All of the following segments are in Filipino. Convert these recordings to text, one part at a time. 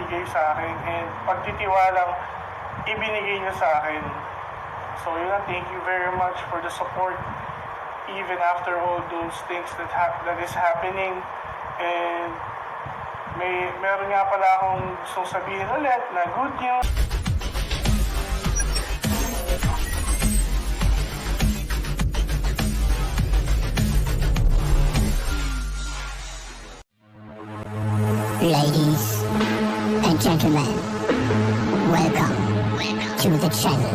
ibinigay sa akin and pagtitiwalang ibinigay niyo sa akin. So yun na, thank you very much for the support even after all those things that is happening. And meron nga pala akong gustong sabihin ulit na good news. Ladies and gentlemen, welcome to the channel.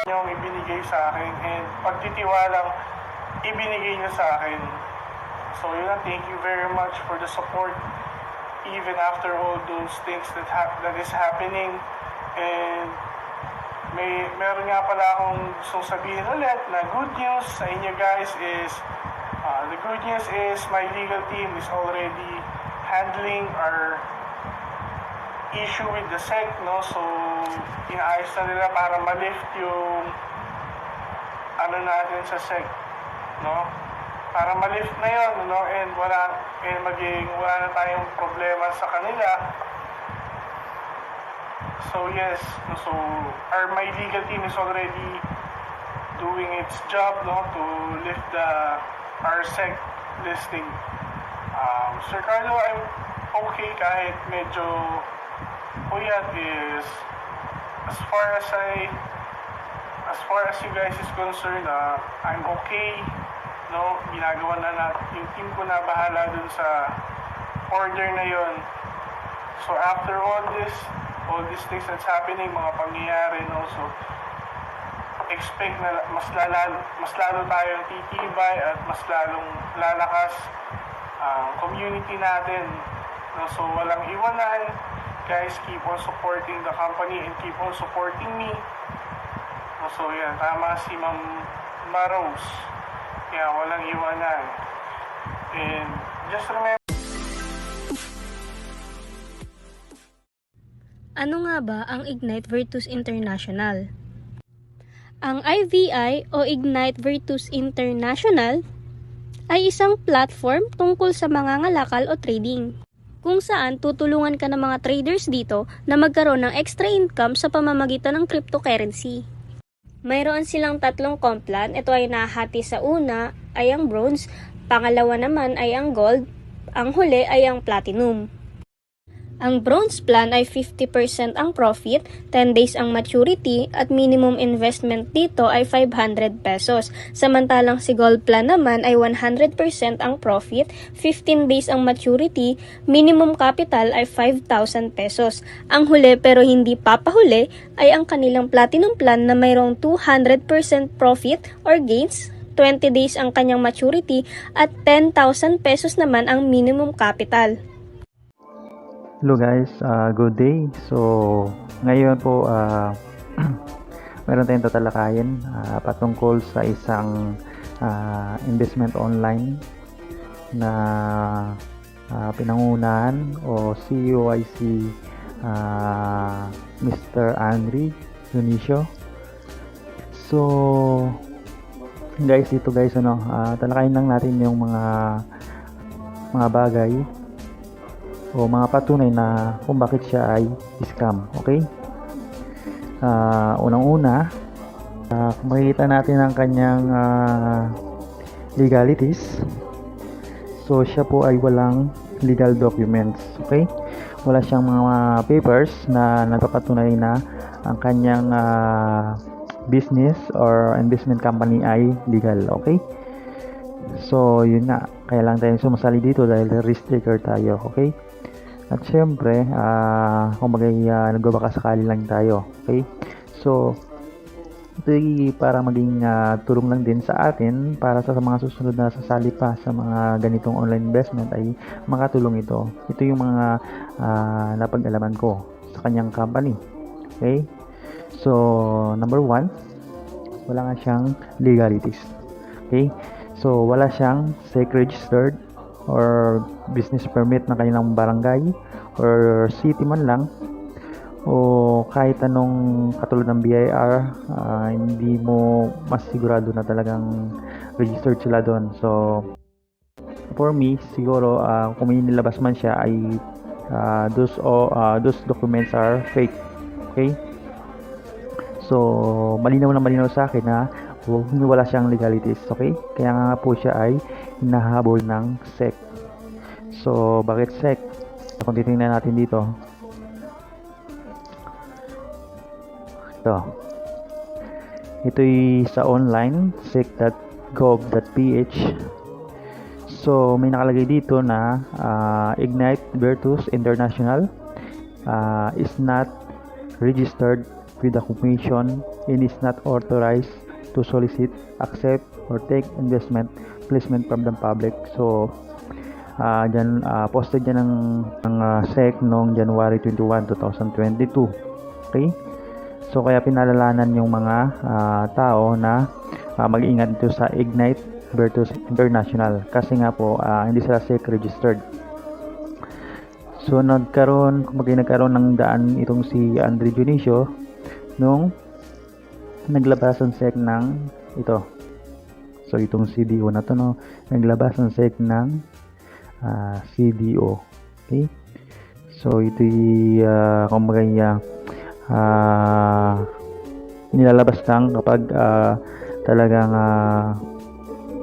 Yung ibinigay sa akin and pagtitiwalang ibinigay niyo sa akin. So yun na, thank you very much for the support even after all those things that is happening. And meron nga pala akong gustong sabihin ulit na good news sa inyo guys is the good news is my legal team is already handling our issue with the SEC, no? So inaayos na nila para ma-lift yung ano natin sa SEC, no? Para ma-lift na yun, no? And wala na tayong problema sa kanila. So yes, so my legal team is already doing its job, no, to lift our SEC listing. Sir Carlo, I'm okay kahit medyo puyat is as far as you guys is concerned, I'm okay, no, ginagawa na natin, yung team ko na bahala dun sa order na yon. So after all these things that's happening, mga pangyayari, no, so expect na mas lalo tayong titibay at mas lalong lalakas ang community natin, no? So walang iwanan guys, keep on supporting the company and keep on supporting me, no? So yan, tama si Ma'am Rose, kaya walang iwanan. And just remember, ano nga ba ang Ignite Virtus International? Ang IVI o Ignite Virtus International ay isang platform tungkol sa mangangalakal o trading, kung saan tutulungan ka ng mga traders dito na magkaroon ng extra income sa pamamagitan ng cryptocurrency. Mayroon silang 3 complan. Ito ay nahati sa una ay ang bronze, pangalawa naman ay ang gold, ang huli ay ang platinum. Ang bronze plan ay 50% ang profit, 10 days ang maturity at minimum investment dito ay 500 pesos. Samantalang si gold plan naman ay 100% ang profit, 15 days ang maturity, minimum capital ay 5,000 pesos. Ang huli pero hindi papahuli ay ang kanilang platinum plan na mayroong 200% profit or gains, 20 days ang kanyang maturity at 10,000 pesos naman ang minimum capital. Hello guys, good day. So ngayon po meron tayong tatalakayin patungkol sa isang investment online na pinangunahan o CEO ay si Mr. Henry Dionisio. So guys, ito guys, talakayin lang natin yung mga bagay o mga patunay na kung bakit siya ay scam. Okay? Unang-una, kung makikita natin ang kanyang legalities, so siya po ay walang legal documents. Okay? Wala siyang mga papers na nagpapatunay na ang kanyang business or investment company ay legal. Okay? So yun nga, kaya lang tayo sumasali dito dahil risk taker tayo. Okay? At syempre, kumbaga nagbabaka sakali lang tayo. Okay? So, ito ay para maging tulong lang din sa atin para sa mga susunod na sasali pa sa mga ganitong online investment ay makatulong ito. Ito yung mga napag-alaman ko sa kanyang company. Okay? So, number 1, wala nga siyang legalities. Okay? So, wala siyang SEC registered or business permit ng kanilang barangay or city man lang o kahit anong katulad ng BIR, hindi mo mas sigurado na talagang registered sila doon. So for me, siguro, kung may nilabas man siya ay those documents are fake. Okay? So, malinaw na malinaw sa akin na wala siyang legalities. Okay? Kaya nga po siya ay hinahabol ng SEC. So, bakit SEC? Kung titingnan natin dito, ito'y sa online sec.gov.ph. So, may nakalagay dito na Ignite Virtus International is not registered with the Commission and is not authorized to solicit, accept, or take investment placement from the public. So, posted dyan ng SEC noong January 21, 2022. Okay? So, kaya pinalalanan yung mga tao na mag-ingat dito sa Ignite Virtus International kasi nga po hindi sila SEC registered. So, nagkaroon ng daan itong si Andre Dionisio nung naglabas ang SEC ng ito. So, itong CDO na to, no, naglabas ang SEC ng CDO. Okay? So, ito'y nilalabas lang kapag talagang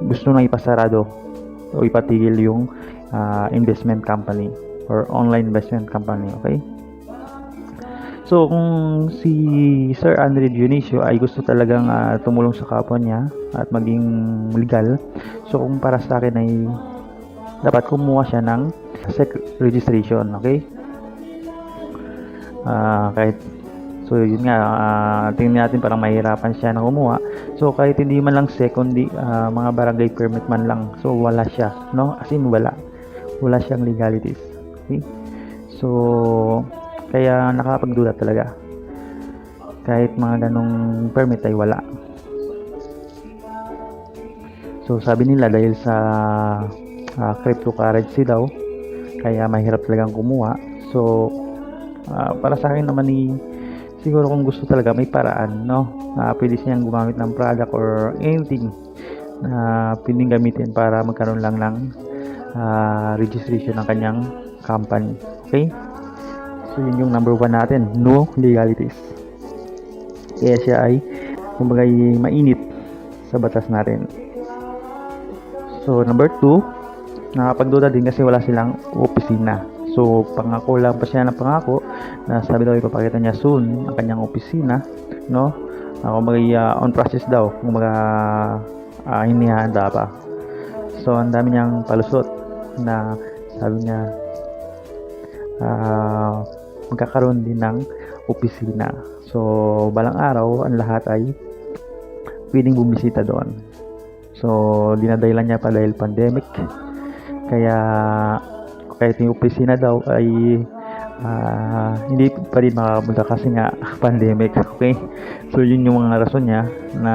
gusto nang ipasarado o ipatigil yung investment company or online investment company. Okay? So, kung si Sir Andre Dionisio ay gusto talagang tumulong sa kapwa niya at maging legal, so kung para sa akin ay dapat kumuha siya ng SEC registration. Okay? Kahit so yun nga, tingnan natin parang mahirapan siya na kumuha. So kahit hindi man lang SEC, kundi mga barangay permit man lang, so wala siya, no? As in wala siyang legalities. Okay? So kaya nakapagduda talaga, kahit mga ganong permit ay wala. So sabi nila dahil sa cryptocurrency daw, kaya mahirap talagang kumuha. So para sa akin naman siguro kung gusto talaga may paraan, no? Pwede siyang gumamit ng product or anything na pwedeng gamitin para magkaroon lang ng registration ng kanyang company. Okay? So yun yung number 1 natin, no legalities. Kaya siya ay kumbaga mainit sa batas natin. So number 2, nakapagduda din kasi wala silang opisina. So, pangako lang pa siya ng pangako na sabi daw ipapakita niya soon ang kanyang opisina, no? Kumbaga on process daw, kumbaga hinihanda pa. So, ang dami niyang palusot na sabi niya magkakaroon din ng opisina. So, balang araw, ang lahat ay pwedeng bumisita doon. So, dinadahilan niya pa dahil pandemic. Kaya kahit yung opisina daw ay hindi pa rin makakapunta kasi nga pandemic. Okay? So yun yung mga rason niya na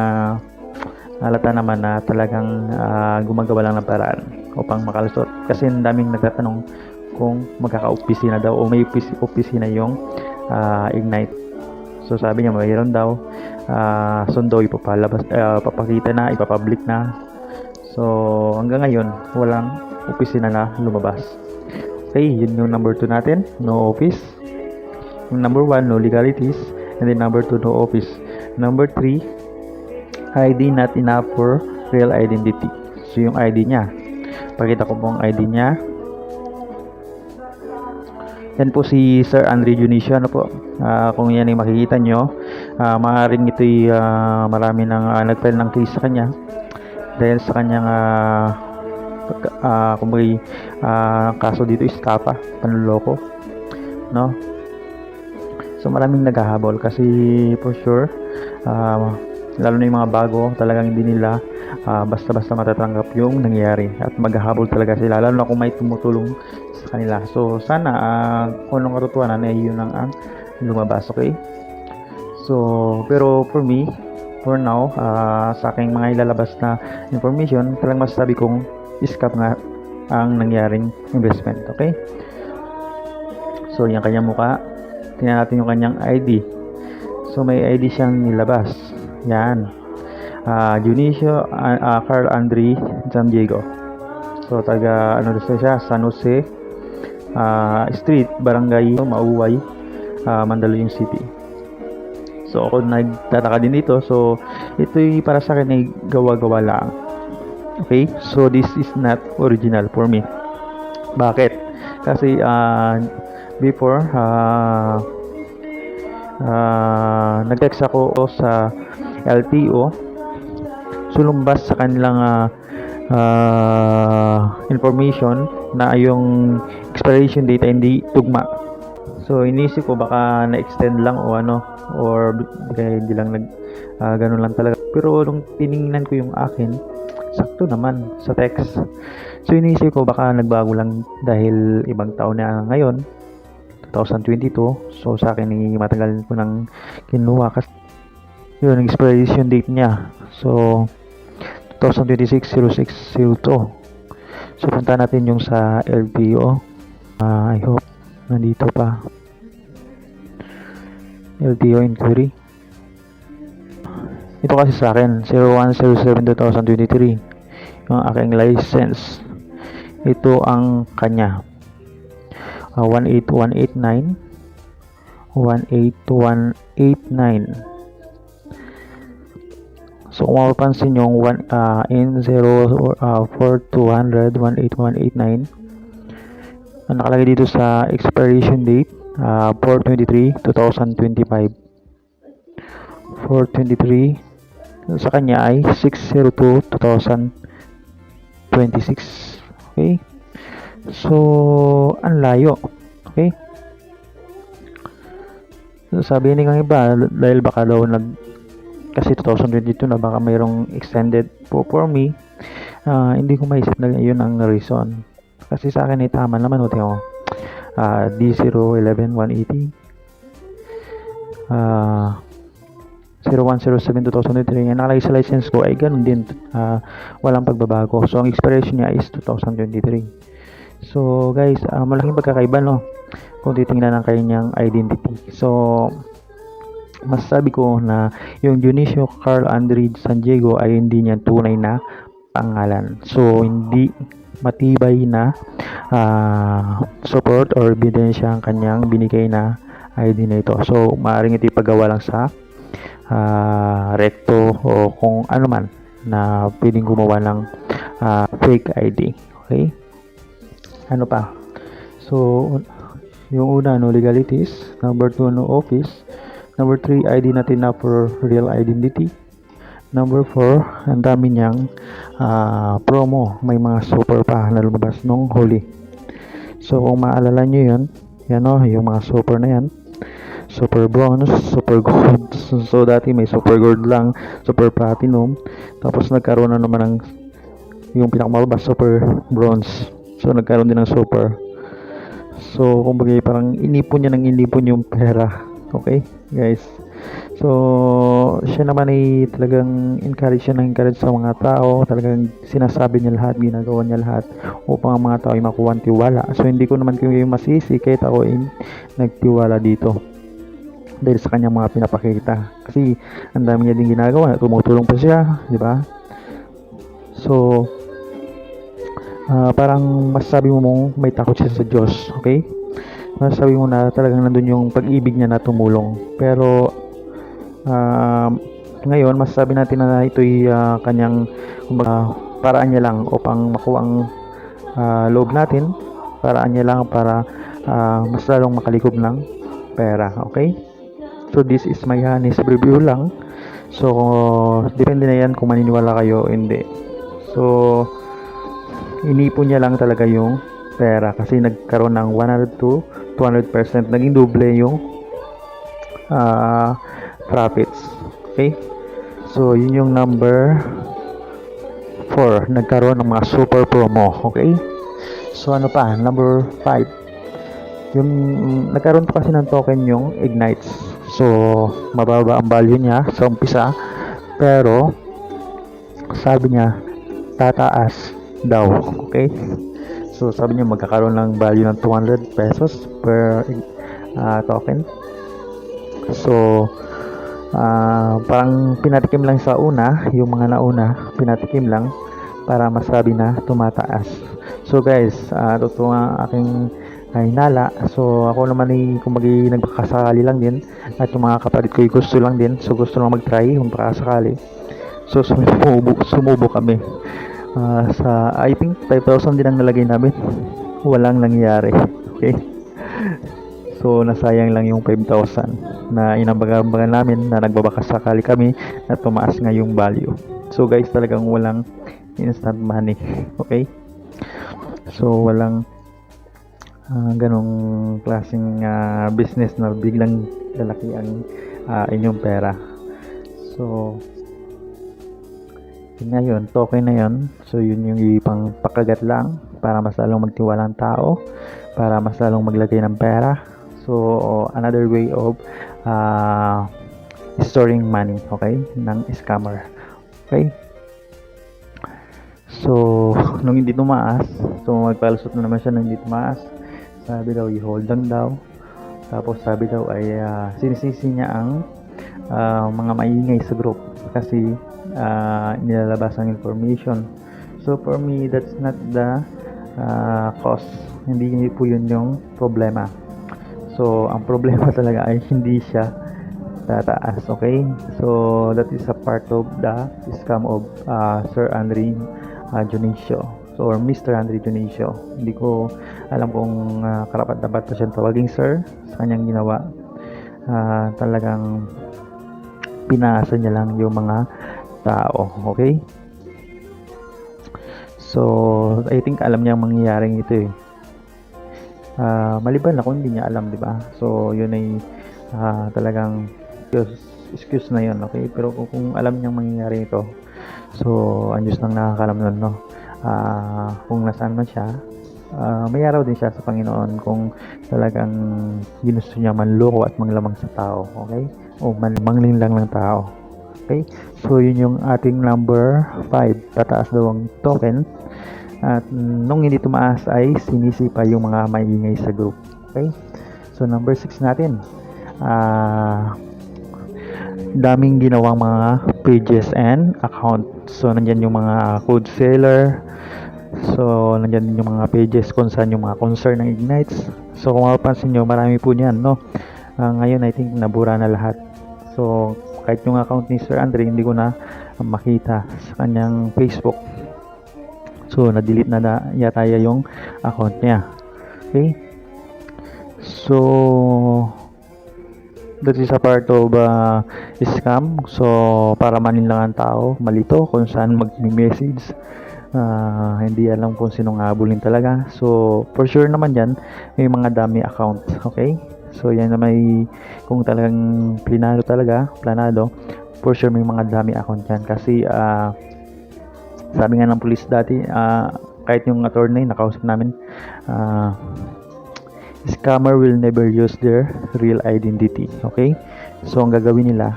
halata naman na talagang gumagawa lang ng paraan upang makalusot. Kasi ang daming nagtatanong kung magkaka-opisina daw o may opisina yung Ignite. So sabi niya mayroon daw, soon daw papakita na, ipapublic na. So hanggang ngayon walang opisina na lumabas. Okay, yun yung number 2 natin, no office. Yung number 1, no legalities. And then number 2, no office. Number 3, ID not enough for real identity. So yung ID niya, pakita ko po ang ID niya. Yan po si Sir Andre Dionisio. Ano po, kung yan ay makikita nyo, maaaring ito'y marami nang nag-file ng case sa kanya dahil sa kanyang kaso dito is estafa, panloloko, no? So maraming naghahabol kasi for sure lalo na yung mga bago, talagang hindi nila basta-basta matatanggap yung nangyayari at maghahabol talaga sila, lalo na kung may tumutulong sa kanila. So sana kung anong katotohanan ay yun ang lumabas. Okay? So pero for me, for now, sa aking mga ilalabas na information, talagang masasabi kong scam nga ang nangyaring investment. Okay? So, yung kanyang mukha. Tingnan natin yung kanyang ID. So, may ID siyang nilabas. Yan. Dionisio Carl Andre San Diego. So taga ano dito siya, San Jose Street, Barangay Mauway, Mandaluyong City. So ako nagtataka din dito. So ito'y para sa akin ay gawa-gawa lang. Okay? So this is not original for me. Bakit? Kasi before nag-text ako sa LTO, sulumbas sa kanilang information na yung expiration date ay hindi tugma. So inisip ko baka na-extend lang o ano, or kaya hindi lang ganun lang talaga. Pero nung tiningnan ko yung akin, sakto naman sa text. So inisip ko baka nagbago lang dahil ibang taon na ngayon, 2022. So sa akin matagal ko nang kinuha kasi yun, expiration date niya. So 2026-06-02. So punta natin yung sa LTO. I hope nandito pa. LTO inquiry. Ito kasi sa akin 01/07/2023 yung aking license. Ito ang kanya 18189 18189. So kung mapapansin yung N04200 18189, ang nakalagay dito sa expiration date 4/23/2025. 4/23 sa kanya ay 6/02/2026. Okay? So ang layo. Okay? So, sabi ni ng iba dahil baka daw kasi 2022 na baka mayroong extended po for me. Hindi ko maisip na yun ang reason. Kasi sa akin ay tama naman. D011180 01/07/2023. Ang nakalagay sa license ko ay ganun din. Walang pagbabago. So ang expiration niya is 2023. So guys, malaking pagkakaiba kung titingnan ang kanyang identity. So masasabi ko na yung Dionisio Carl Andre San Diego ay hindi niya tunay na pangalan. So hindi matibay na support or ebidensya ang kanyang binigay na ID na ito. So maaaring ito ipagawa lang sa recto o kung ano man na pwedeng gumawa ng fake ID. Okay? Ano pa? So yung una, no legalities. Number 2, no office. Number 3, ID natin na for real identity. Number 4, ang dami niyang promo. May mga super pa na lumabas nung huli. So kung maalala nyo yun, yung mga super na yan. Super bronze, super gold. So dati may super gold lang, super platinum. Tapos nagkaroon na naman ng yung pinakamalabas, super bronze. So nagkaroon din ng super. So kumbaga parang inipon yung pera. Okay guys, so siya naman ay talagang encourage sa mga tao, talagang sinasabi niya lahat, ginagawa niya lahat upang ang mga tao ay makuha ng tiwala. So hindi ko naman kayo masisi kahit ako ay nagtiwala dito dahil sa kanyang mga pinapakita, kasi ang dami niya din ginagawa, tumutulong pa siya, di ba? So parang masasabi mo mong may takot siya sa Diyos. Okay, masasabi mo na talagang nandun yung pag-ibig niya na tumulong. Pero ngayon masasabi natin na ito'y kanyang paraan niya lang upang makuha ang loob natin. Paraan niya lang para mas lalong makalikob ng pera. Okay, so this is my honest review lang. So depende na yan kung maniniwala kayo o hindi. So inipon niya lang talaga yung pera kasi nagkaroon ng 100% naging doble yung profits. Okay, so yun yung number 4, nagkaroon ng mga super promo. Okay, so ano pa, number 5, yung nagkaroon pa kasi ng token yung Ignites. So mababa ang value niya sa umpisa, pero sabi niya tataas daw. Okay, so sabi niya magkakaroon ng value ng 200 pesos per token. So parang pinatikim lang sa una, yung mga nauna pinatikim lang para masabi na tumataas. So guys, totoo nga aking hinala. So ako naman ay kumagi nagpakasakali lang din, at yung mga kapatid ko ay gusto lang din. So gusto lang mag-try kung pakasakali. So sumubo kami. Sa I think 5,000 din ang nalagay namin. Walang nangyari. Okay? So nasayang lang yung 5,000 na inambagan namin na nagbabakasakali kami na tumaas nga yung value. So guys, talagang walang instant money. Okay? So walang ganong klaseng business na biglang lalaki ang inyong pera. So yun nga yun, token na yun. So yun yung ipang pakagat lang para mas lalong magtiwala ang tao, para mas lalong maglagay ng pera. So another way of storing money, okay, ng scammer. Okay, so nung hindi tumaas, so magpalusot na naman siya nung hindi tumaas. Sabi daw i-hold lang daw, tapos sabi daw ay sinisisi niya ang mga maingay sa group kasi nilalabas ang information. So for me, that's not the cause. Hindi po yun yung problema. So ang problema talaga ay hindi siya tataas. Okay, so that is a part of the scam of Sir Andre Dionisio, or Mr. Andre Dionisio. Hindi ko alam kung karapat-dapat pa siyang tawaging sir sa kanyang ginawa. Talagang pinaasa niya lang yung mga tao. Okay, so I think alam niya ang mangyayaring ito eh. Maliban na kung hindi niya alam, di ba? So yun ay talagang excuse na yun. Okay, pero kung alam niyang mangyayari ito, so ang Diyos nang nakakalam nun, no? Kung nasaan man siya, may araw din siya sa Panginoon kung talagang ginusto niya manloko at manglamang sa tao. Okay, o mangling lang ng tao. Okay, so yun yung ating number 5. Tataas daw ang token, at nung hindi tumaas ay sinisipa yung mga maingay sa group. Okay, so number 6 natin, daming ginawang mga pages and account. So nandyan yung mga code seller, so nandyan din yung mga pages kung saan yung mga concern ng Ignites. So kung mapapansin nyo, marami po niyan, no? Ngayon I think nabura na lahat. So kahit yung account ni Sir Andre hindi ko na makita sa kanyang Facebook. So na-delete na yata yung account niya. Okay, so that is a part of scam. So para manin lang ang tao, malito kung saan mag-message, hindi alam kung sinong habulin talaga. So for sure naman yan, may mga dummy account. Okay, so yan na may, kung talagang planado, for sure may mga dummy account yan. Kasi sabi nga ng police dati, kahit yung attorney nakausap namin, scammer will never use their real identity. Okay, so ang gagawin nila,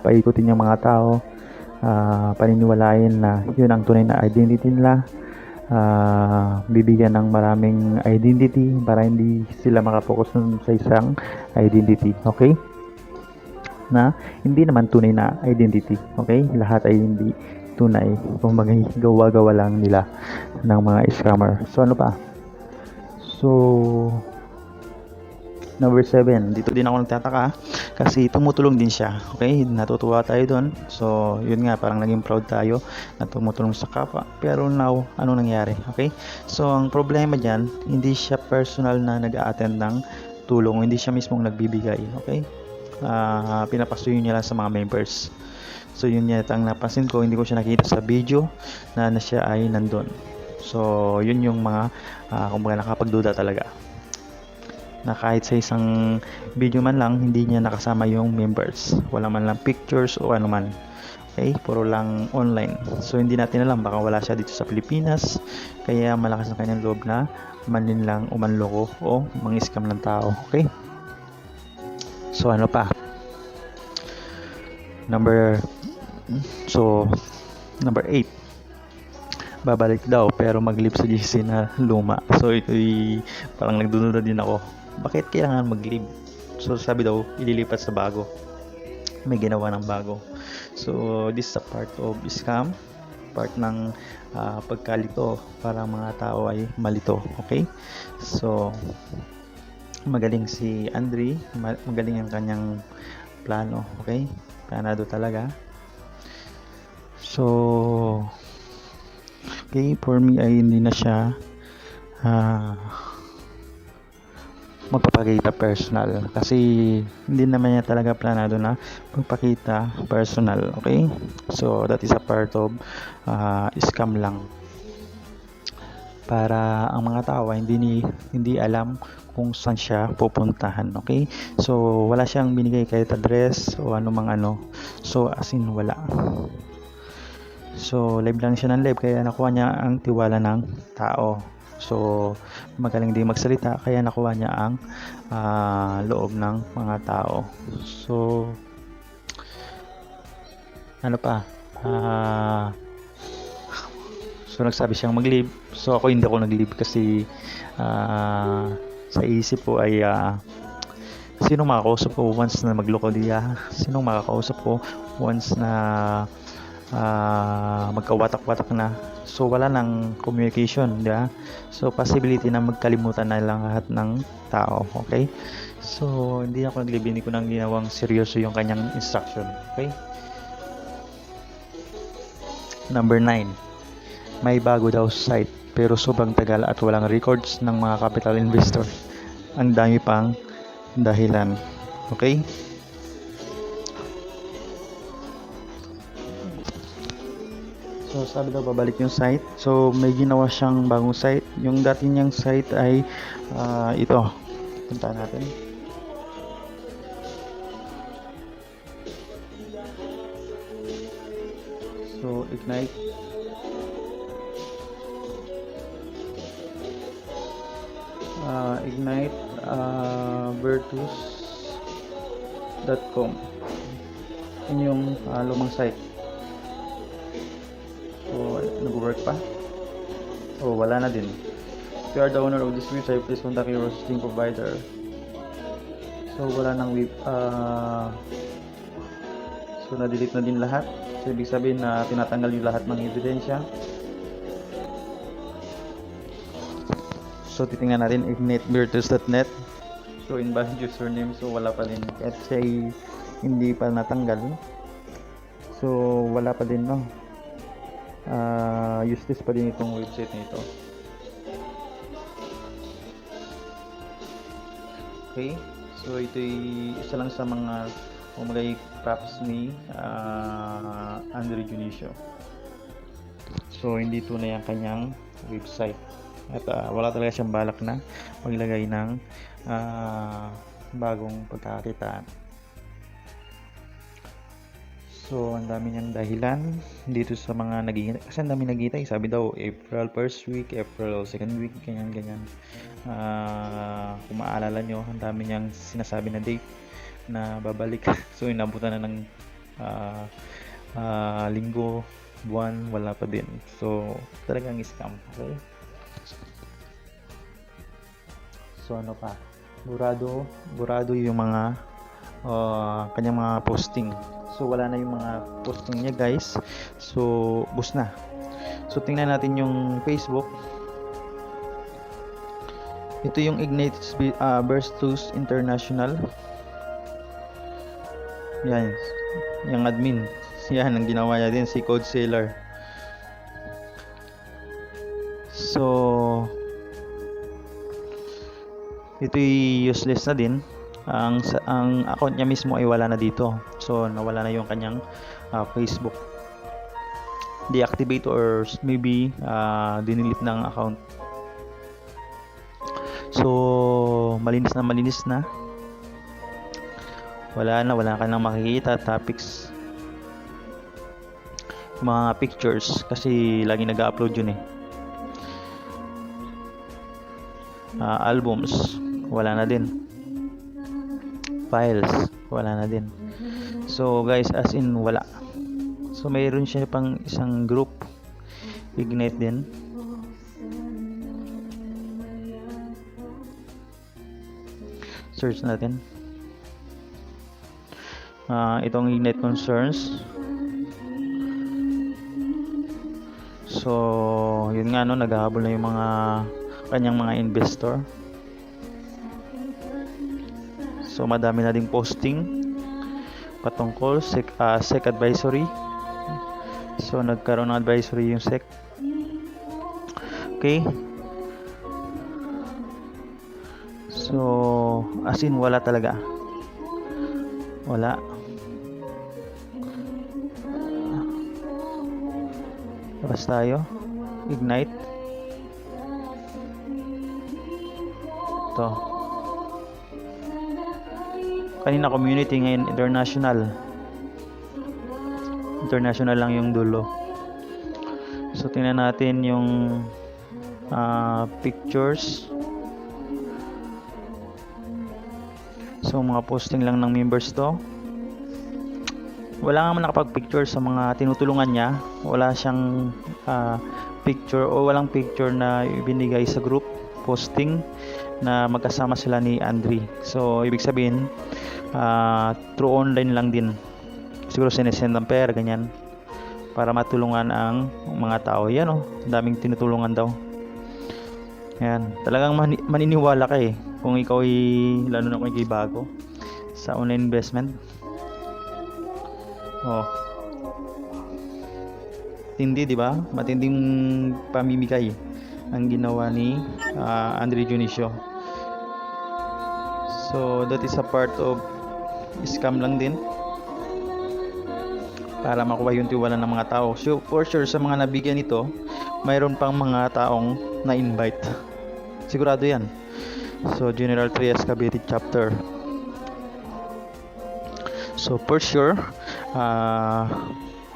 paikutin yung mga tao, paniniwalain na yun ang tunay na identity nila, bibigyan ng maraming identity para hindi sila makapokus sa isang identity. Okay, na hindi naman tunay na identity. Okay, lahat ay hindi tunay, kung gawa-gawa lang nila ng mga scammer. So ano pa? So number 7, dito din ako nagtataka kasi tumutulong din siya. Okay, natutuwa tayo doon. So yun nga, parang naging proud tayo na tumutulong sa kapwa. Pero now, ano nangyari? Okay, so ang problema dyan, hindi siya personal na nag-a-attend ng tulong, hindi siya mismong nagbibigay. Okay, pinapasuyo niya lang sa mga members. So yun yata ang napansin ko, hindi ko siya nakita sa video na siya ay nandun. So yun yung mga kumbaga nakapagduda talaga, na kahit sa isang video man lang hindi niya nakasama yung members, wala man lang pictures o ano man. Okay, puro lang online. So hindi natin alam, baka wala siya dito sa Pilipinas, kaya malakas ang kanyang loob na manin lang o manloko o mang-scam ng tao. Okay, so ano pa? Number 8, babalik daw pero mag-leave sa GC na luma. So ito parang nagdududa din ako, bakit kailangan mag-leave? So sabi daw ililipat sa bago, may ginawa ng bago. So this is a part of scam. part ng pagkalito para mga tao ay malito. Okay, so magaling si Andre, magaling ang kanyang plano. Okay, planado talaga. So okay, for me ay hindi na siya magpapakita personal kasi hindi naman niya talaga planado na magpakita personal. Okay, so that is a part of scam lang para ang mga tao ay hindi alam kung saan siya pupuntahan. Okay, so wala siyang binigay kahit address o anumang ano, so as in wala. So live lang siya ng live kaya nakuha niya ang tiwala ng tao. So magaling din magsalita kaya nakuha niya ang loob ng mga tao. So ano pa, so nagsabi siyang mag-leave. So ako hindi ako nag-leave kasi sa isip ko ay sinong makakausap ko once na magloko diya, sinong makakausap ko once na magkawatak-watak na. So wala nang communication, di ba? So possibility na magkalimutan na lang lahat ng tao. Okay, so hindi ako nag-leave, hindi ko nang ginawang seryoso yung kanyang instruction. Okay, number 9, may bago daw site pero sobrang tagal at walang records ng mga capital investor. Ang dami pang dahilan. Okay, so sabi daw babalik yung site. So may ginawa siyang bagong site. Yung dati niyang site ay ito. Punta natin. So Ignite. Ignite Virtus.com. Yun yung lumang site. So, nag-work pa? Oh, wala na din. If you are the owner of this website, please contact your hosting provider. So, wala nang web. So, na-delete na din lahat. So, ibig sabihin na tinatanggal yung lahat ng ebidensya. So, titingnan natin ignitevirtus.net. So, invalid username. So, wala pa din. Kahit siya hindi pa natanggal. So, wala pa din, no? Useless pa din itong website nito. Okay, so ito isa lang sa mga umagay props ni Andre Junicio. So hindi tunay ang kanyang website at wala talaga siyang balak na maglagay ng bagong pagkakakitaan. So, ang dami niyang dahilan dito sa mga naging, kasi ang dami nagitay. Sabi daw, April 1st week, April 2nd week, ganyan. Kung maalala nyo, ang dami niyang sinasabi na date na babalik. So, inabutan na ng linggo, buwan, wala pa din. So, talagang scam. Okay? So, ano pa? Burado yung mga kanyang mga posting. So wala na yung mga posting niya, guys. So bus na. So tingnan natin yung Facebook. Ito yung Ignite Virtus International. Yan. Yung admin. Yan ang ginawa niya din, si Code Sailor. So ito useless na din. Ang account niya mismo ay wala na dito. So nawala na yung kanyang Facebook. Deactivate or maybe dinelete ng account. So malinis na. Wala ka nang makikita topics, mga pictures kasi lagi nag-upload yun albums wala na din, files wala na din. So guys, as in wala. So mayroon siya pang isang group, Ignite din. Search natin itong Ignite Concerns. So yun nga, no, naghahabol na yung mga kanyang mga investor. So madami na ding posting patungkol SEC advisory. So nagkaroon ng advisory yung SEC. Okay. So as in wala talaga. Wala. Labas tayo. Ignite. Ito. Kanina community, ngayon international. International lang yung dulo. So tingnan natin yung pictures. So mga posting lang ng members to. Wala nga man nakapag-picture sa mga tinutulungan niya. Wala siyang picture o walang picture na ibinigay sa group posting na magkasama sila ni Andre. So ibig sabihin through online lang din. Siguro sinesend ng pera, ganyan, para matulungan ang mga tao. Yan, oh, daming tinutulungan daw. Yan, talagang maniniwala ka eh kung ikaw lalo na kung ikaw bago sa online investment. Oh, tindi, di ba? Matinding pamimigay ang ginawa ni Andre Dionisio. So that is a part of scam lang din para makuha yung tiwala ng mga tao. So for sure sa mga nabigyan nito, mayroon pang mga taong na-invite. Sigurado yan. So General Trias Cavite chapter. So for sure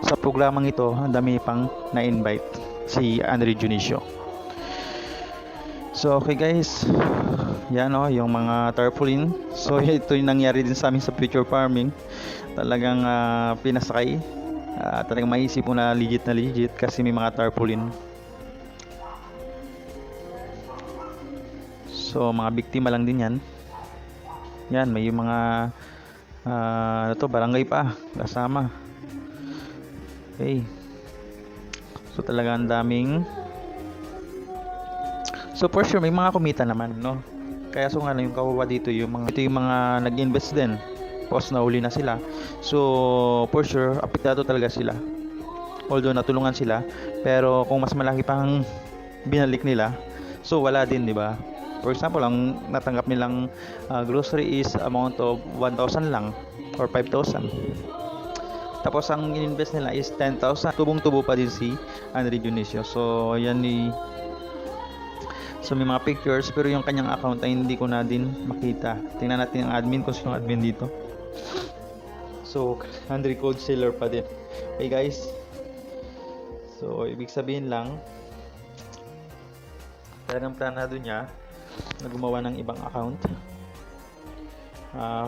sa programang ito, ang dami pang na-invite si Andre Dionisio. So okay guys, yan, oh, yung mga tarpaulin. So ito yung nangyari din sa amin sa future farming. Talagang pinasakay. Talagang maisip mo na legit kasi may mga tarpaulin. So mga biktima lang din yan. Yan, may mga barangay pa kasama. Okay. So talagang daming. So for sure may mga kumita naman, no? Kaya so nga yung kawawa dito yung mga nag-invest din. Post na uli na sila. So for sure apektado talaga sila. Although natulungan sila, pero kung mas malaki pang binalik nila, so wala din, di ba? For example, ang natanggap nilang grocery is amount of 1,000 lang or 5,000. Tapos ang ininvest nila is 10,000. Tubong-tubo pa din si Andre Dionisio. So yan So may mga pictures pero yung kanyang account ay hindi ko na din makita. Tingnan natin ang admin, kung sino ang admin dito. So Andre Code Seller pa din. Okay guys. So ibig sabihin lang, talagang planado niya na gumawa ng ibang account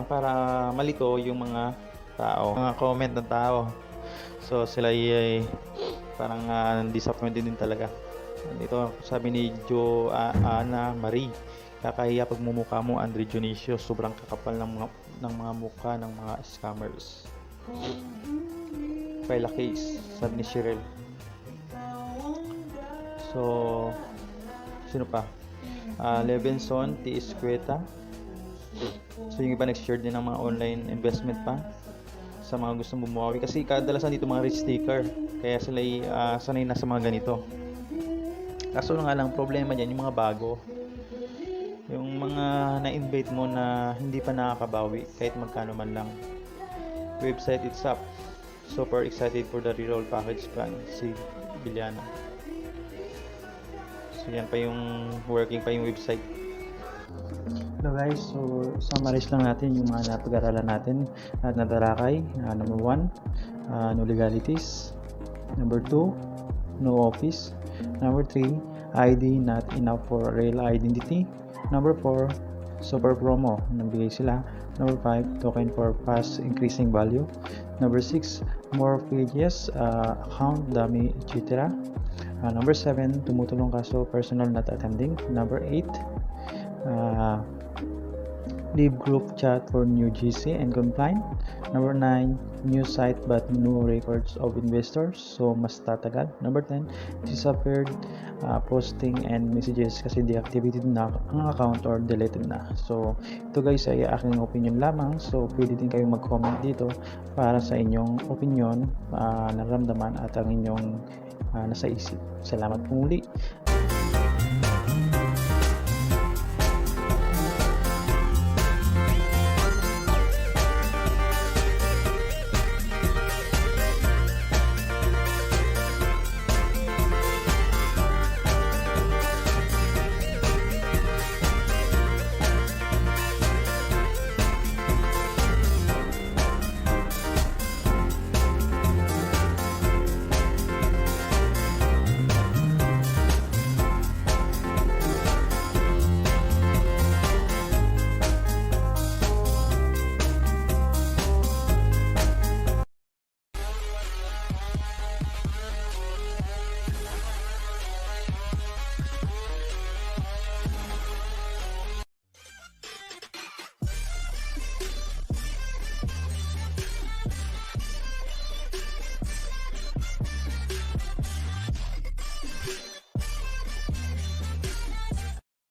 para malito yung mga tao, mga comment ng tao. So sila ay parang disappointed din talaga. Dito sabi ni Ana Marie, kakahiya pagmumukha mo, Andre Dionisio, sobrang kakapal ng mga mukha ng mga scammers. File a case, sabi ni Cheryl. So sino pa? Levinson T. Escueta. So yung iba nag-share din ng mga online investment pa sa mga gustong bumuhawi, kasi kadalasan dito mga rich taker, kaya sila sanay na sa mga ganito. Kaso nga lang problema dyan yung mga bago, yung mga na-invite mo na hindi pa nakakabawi kahit magkano man lang. Website it's up. Super excited for the reroll package plan, si Biliana. So yan pa yung working pa yung website. Hello guys, so summarize lang natin yung mga napag-aralan natin at natarakay. Number 1, no legalities. Number 2, no office. Number 3, ID not enough for real identity. Number 4, super promo, nagbigay sila. Number 5, token for fast increasing value. Number 6, more pages, account dami, etc. Number 7, tumutulong kaso personal not attending. Number 8, leave group chat for new GC and compliant. Number 9, new site but no records of investors, so mas tatagal. Number 10, disappeared posting and messages kasi deactivated na ang account or deleted na. So ito guys ay aking opinion lamang, so pwede din kayong mag-comment dito para sa inyong opinion, naramdaman at ang inyong nasa isip. Salamat po muli